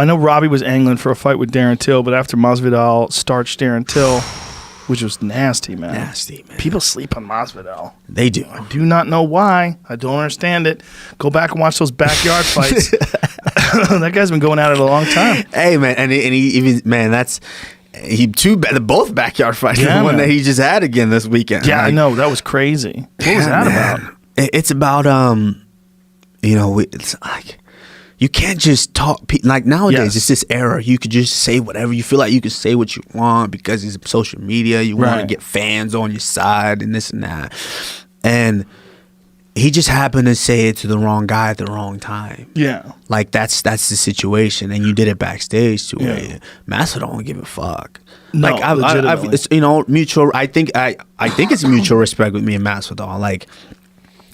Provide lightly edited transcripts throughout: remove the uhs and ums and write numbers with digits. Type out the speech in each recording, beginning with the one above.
I know Robbie was angling for a fight with Darren Till, but after Masvidal starched Darren Till, which was nasty, man. Nasty, man. People sleep on Masvidal. They do. I do not know why. I don't understand it. Go back and watch those backyard fights. That guy's been going at it a long time. Hey, man, and he even, man, both backyard fights. Yeah, the one man. that he just had again this weekend. Yeah, like, I know. That was crazy. What was that about? It's about it's like you can't just talk. Like nowadays, it's this era. You could just say whatever you feel like. You can say what you want because it's social media. You want to get fans on your side and this and that. And he just happened to say it to the wrong guy at the wrong time. Yeah, like that's the situation. And you did it backstage to where Masvidal don't give a fuck. No, like I've it's, mutual. I think it's mutual respect with me and Masvidal. Like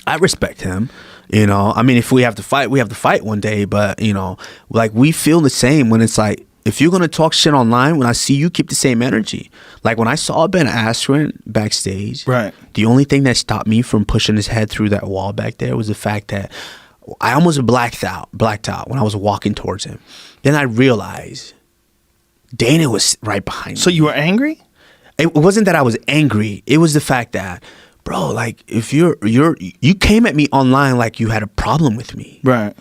I respect him. I mean, if we have to fight, we have to fight one day. But, like we feel the same when it's like, if you're going to talk shit online, when I see you, keep the same energy. Like when I saw Ben Askren backstage, the only thing that stopped me from pushing his head through that wall back there was the fact that I almost blacked out when I was walking towards him. Then I realized Dana was right behind me. So you were angry? It wasn't that I was angry. It was the fact that, bro, like if you came at me online like you had a problem with me. Right.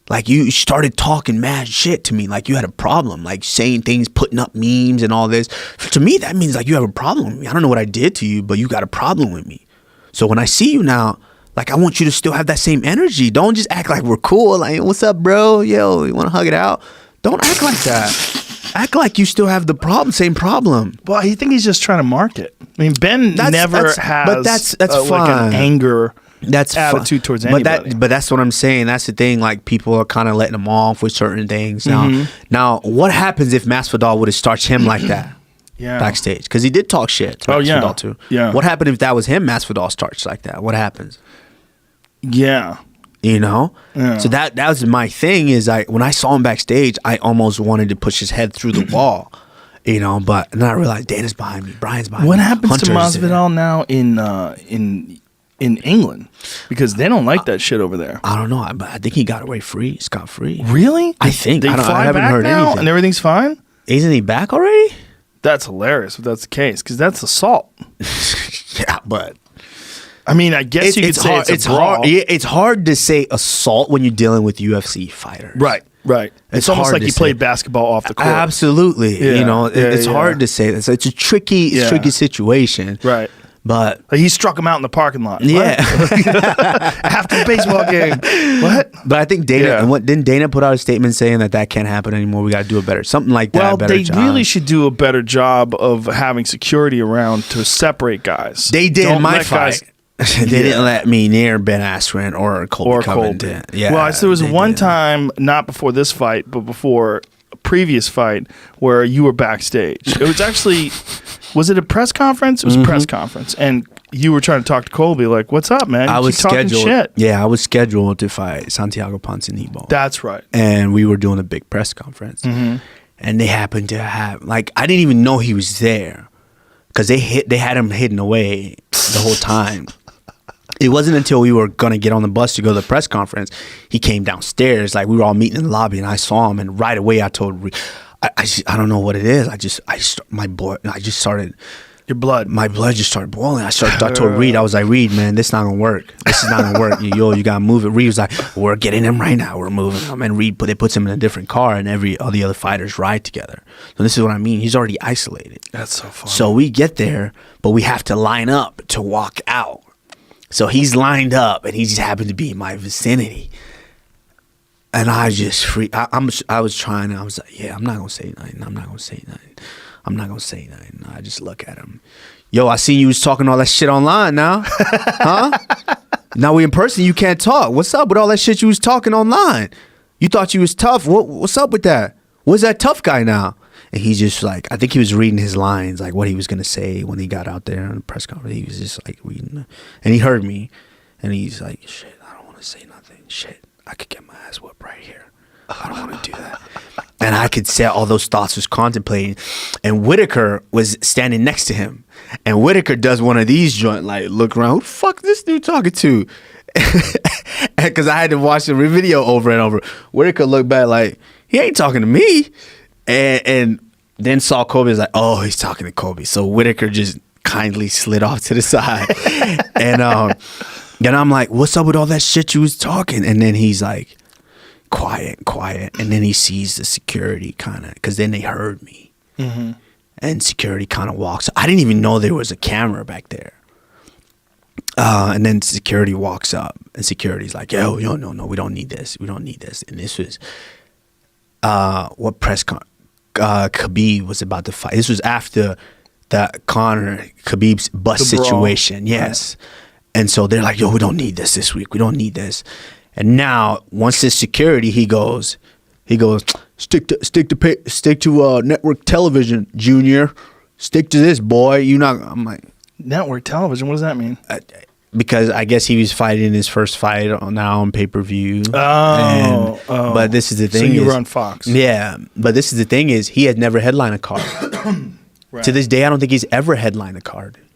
Like you started talking mad shit to me like you had a problem, like saying things, putting up memes and all this. To me, that means like you have a problem with me. I don't know what I did to you, but you got a problem with me. So when I see you now, like I want you to still have that same energy. Don't just act like we're cool. Like, what's up, bro? Yo, you want to hug it out? Don't act like that. Act like you still have the same problem. Well, I think he's just trying to market. I mean, Ben never has but that's fine. like an anger attitude towards anybody. But that's what I'm saying. That's the thing. Like people are kind of letting him off with certain things. Now, what happens if Masvidal would have starched him like that backstage? Because he did talk shit to Masvidal too. Yeah. What happened if that was him, Masvidal starched like that? What happens? Yeah. So that was my thing. Is when I saw him backstage, I almost wanted to push his head through the wall. But then I realized Dana's behind me, Brian's behind me. What happens to Masvidal now in England? Because they don't like that shit over there. I don't know, but I think he got away free, scot-free. Really? I think. I haven't heard anything. And everything's fine? Isn't he back already? That's hilarious if that's the case, because that's assault. Yeah, but I mean, I guess you could say it's hard. It's hard to say assault when you're dealing with UFC fighters. Right. It's almost like you played basketball off the court. Absolutely. It's hard to say that. So it's a tricky situation. Right. But he struck him out in the parking lot. Yeah. After the baseball game. What? But I think Dana, and didn't Dana put out a statement saying that can't happen anymore? We got to do a better, something like that. Well, they really should do a better job of having security around to separate guys. They did in my fight. They didn't let me near Ben Askren or Colby Covington. Yeah. Well, there was one time, not before this fight, but before a previous fight, where you were backstage. It was actually, was it a press conference? It was a press conference. And you were trying to talk to Colby, like, what's up, man? I was scheduled. Shit. Yeah, I was scheduled to fight Santiago Ponzinibbio. That's right. And we were doing a big press conference. And they happened to have, like, I didn't even know he was there because they had him hidden away the whole time. It wasn't until we were going to get on the bus to go to the press conference, he came downstairs. Like, we were all meeting in the lobby, and I saw him. And right away, I told I don't know what it is. My blood just started boiling. I told Reed, I was like, Reed, man, this is not going to work. This is not going to work. Yo, you got to move it. Reed was like, we're getting him right now. We're moving him. And Reed, they puts him in a different car, and all the other fighters ride together. So this is what I mean. He's already isolated. That's so funny. So we get there, but we have to line up to walk out. So he's lined up, and he just happened to be in my vicinity. And I just I was trying. I was like, yeah, I'm not gonna say nothing. I just look at him. Yo, I seen you was talking all that shit online now, huh? Now we in person, you can't talk. What's up with all that shit you was talking online? You thought you was tough. What's up with that? Where's that tough guy now? And he's just like, I think he was reading his lines, like what he was gonna say when he got out there on the press conference. He was just like reading, and he heard me, and he's like, shit, I don't want to say nothing. Shit, I could get my ass whooped right here. I don't want to do that. And I could say all those thoughts was contemplating. And Whitaker was standing next to him. And Whitaker does one of these joint, like, look around. Who the fuck this dude talking to? because I had to watch the video over and over. Whitaker looked back like, he ain't talking to me. And then saw Kobe, was like, oh, he's talking to Kobe. So Whitaker just kindly slid off to the side. And I'm like, what's up with all that shit you was talking? And then he's like, quiet. And then he sees the security kind of, because then they heard me. Mm-hmm. And security kind of walks. I didn't even know there was a camera back there. And then security walks up, and security's like, yo, no, we don't need this. And this was what press con. Khabib was about to fight. This was after that Conor Khabib's bus situation. Yes. Right. And so they're like, yo, we don't need this week. We don't need this. And now, once there's security, he goes, stick to network television, Junior. Stick to this, boy. I'm like, network television. What does that mean? Because I guess he was fighting his first fight now on pay-per-view. But this is the thing. So you were on Fox. Yeah. But this is the thing is he had never headlined a card. Right. To this day, I don't think he's ever headlined a card.